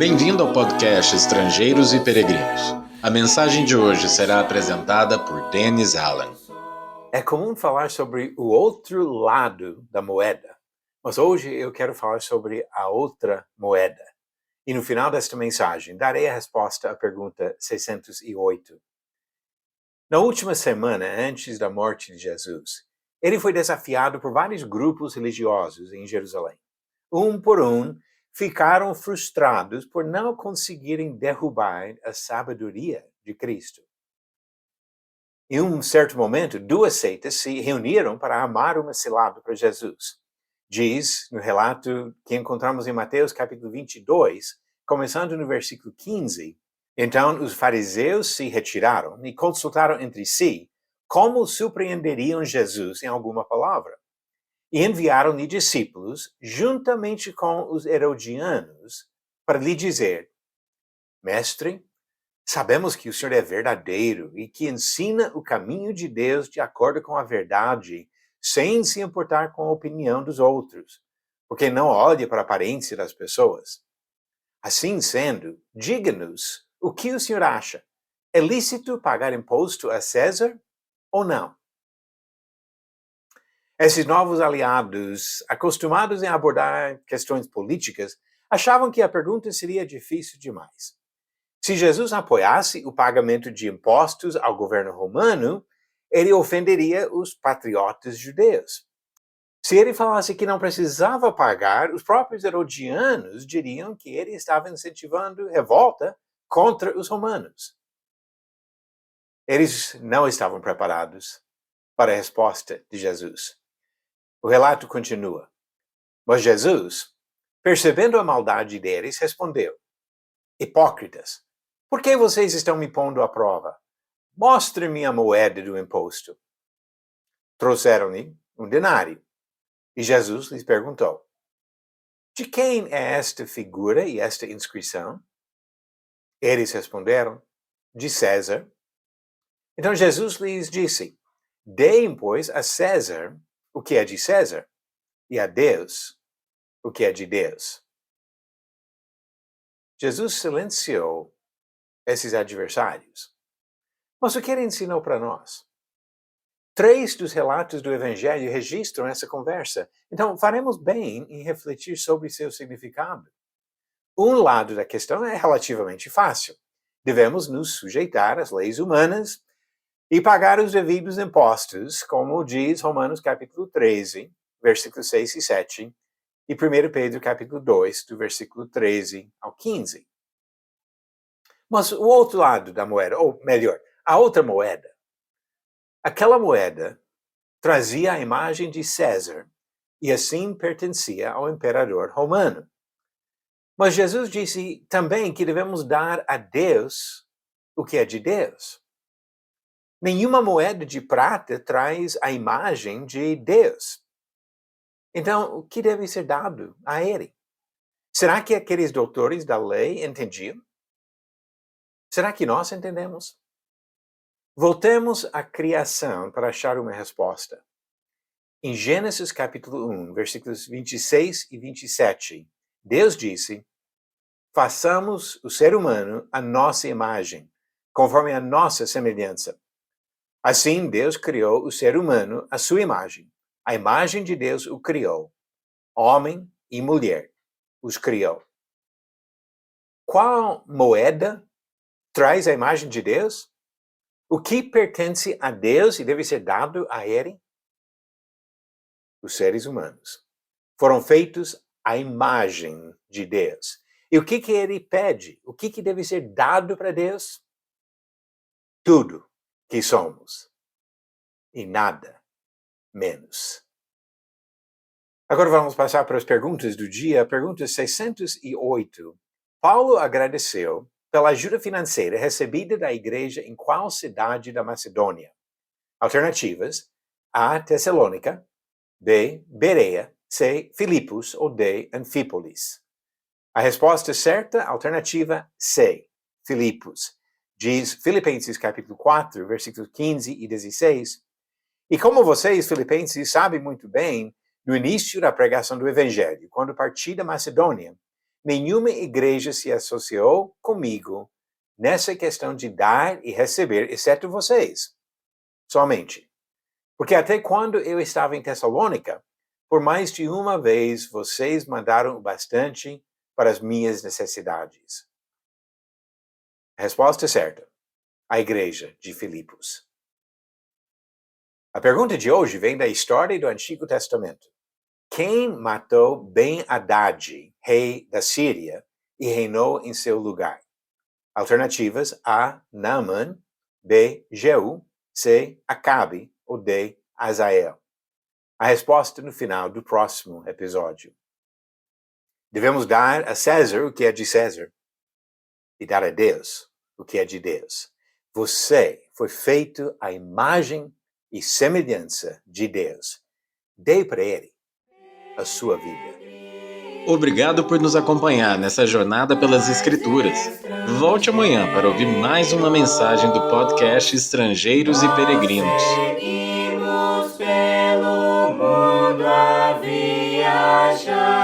Bem-vindo ao podcast Estrangeiros e Peregrinos. A mensagem de hoje será apresentada por Dennis Allen. É comum falar sobre o outro lado da moeda, mas hoje eu quero falar sobre a outra moeda. E no final desta mensagem, darei a resposta à pergunta 608. Na última semana, antes da morte de Jesus, ele foi desafiado por vários grupos religiosos em Jerusalém. Um por um, ficaram frustrados por não conseguirem derrubar a sabedoria de Cristo. Em um certo momento, duas seitas se reuniram para armar uma cilada para Jesus. Diz no relato que encontramos em Mateus capítulo 22, começando no versículo 15, então os fariseus se retiraram e consultaram entre si como surpreenderiam Jesus em alguma palavra. E enviaram-lhe discípulos, juntamente com os herodianos, para lhe dizer: Mestre, sabemos que o Senhor é verdadeiro e que ensina o caminho de Deus de acordo com a verdade, sem se importar com a opinião dos outros, porque não olha para a aparência das pessoas. Assim sendo, diga-nos o que o Senhor acha. É lícito pagar imposto a César ou não? Esses novos aliados, acostumados a abordar questões políticas, achavam que a pergunta seria difícil demais. Se Jesus apoiasse o pagamento de impostos ao governo romano, ele ofenderia os patriotas judeus. Se ele falasse que não precisava pagar, os próprios herodianos diriam que ele estava incentivando revolta contra os romanos. Eles não estavam preparados para a resposta de Jesus. O relato continua. Mas Jesus, percebendo a maldade deles, respondeu: Hipócritas, por que vocês estão me pondo à prova? Mostre-me a moeda do imposto. Trouxeram-lhe um denário. E Jesus lhes perguntou: De quem é esta figura e esta inscrição? Eles responderam: De César. Então Jesus lhes disse: Deem, pois, a César o que é de César, e a Deus o que é de Deus. Jesus silenciou esses adversários. Mas o que ele ensinou para nós? 3 dos relatos do Evangelho registram essa conversa. Então, faremos bem em refletir sobre seu significado. Um lado da questão é relativamente fácil. Devemos nos sujeitar às leis humanas e pagar os devidos impostos, como diz Romanos capítulo 13, versículos 6 e 7, e 1 Pedro capítulo 2, do versículo 13 ao 15. Mas o outro lado da moeda, ou melhor, a outra moeda, aquela moeda trazia a imagem de César e assim pertencia ao imperador romano. Mas Jesus disse também que devemos dar a Deus o que é de Deus. Nenhuma moeda de prata traz a imagem de Deus. Então, o que deve ser dado a ele? Será que aqueles doutores da lei entendiam? Será que nós entendemos? Voltemos à criação para achar uma resposta. Em Gênesis capítulo 1, versículos 26 e 27, Deus disse: Façamos o ser humano à nossa imagem, conforme a nossa semelhança. Assim, Deus criou o ser humano à sua imagem. A imagem de Deus o criou. Homem e mulher os criou. Qual moeda traz a imagem de Deus? O que pertence a Deus e deve ser dado a Ele? Os seres humanos foram feitos à imagem de Deus. E o que Ele pede? O que deve ser dado para Deus? Tudo que somos. E nada menos. Agora vamos passar para as perguntas do dia. Pergunta 608. Paulo agradeceu pela ajuda financeira recebida da igreja em qual cidade da Macedônia? Alternativas: A. Tessalônica, B. Bereia, C. Filipos ou D. Anfípolis. A resposta certa, alternativa C. Filipos. Diz Filipenses capítulo 4, versículos 15 e 16. E como vocês, filipenses, sabem muito bem, no início da pregação do Evangelho, quando parti da Macedônia, nenhuma igreja se associou comigo nessa questão de dar e receber, exceto vocês, somente. Porque até quando eu estava em Tessalônica, por mais de uma vez vocês mandaram o bastante para as minhas necessidades. A resposta é certa. A igreja de Filipos. A pergunta de hoje vem da história do Antigo Testamento. Quem matou Ben-Hadad, rei da Síria, e reinou em seu lugar? Alternativas A. Naaman, B. Jeú, C. Acabe ou D. Azael. A resposta no final do próximo episódio. Devemos dar a César o que é de César e dar a Deus o que é de Deus. Você foi feito à imagem e semelhança de Deus. Dê para Ele a sua vida. Obrigado por nos acompanhar nessa jornada pelas Escrituras. Volte amanhã para ouvir mais uma mensagem do podcast Estrangeiros e Peregrinos. Seguimos pelo mundo a viajar.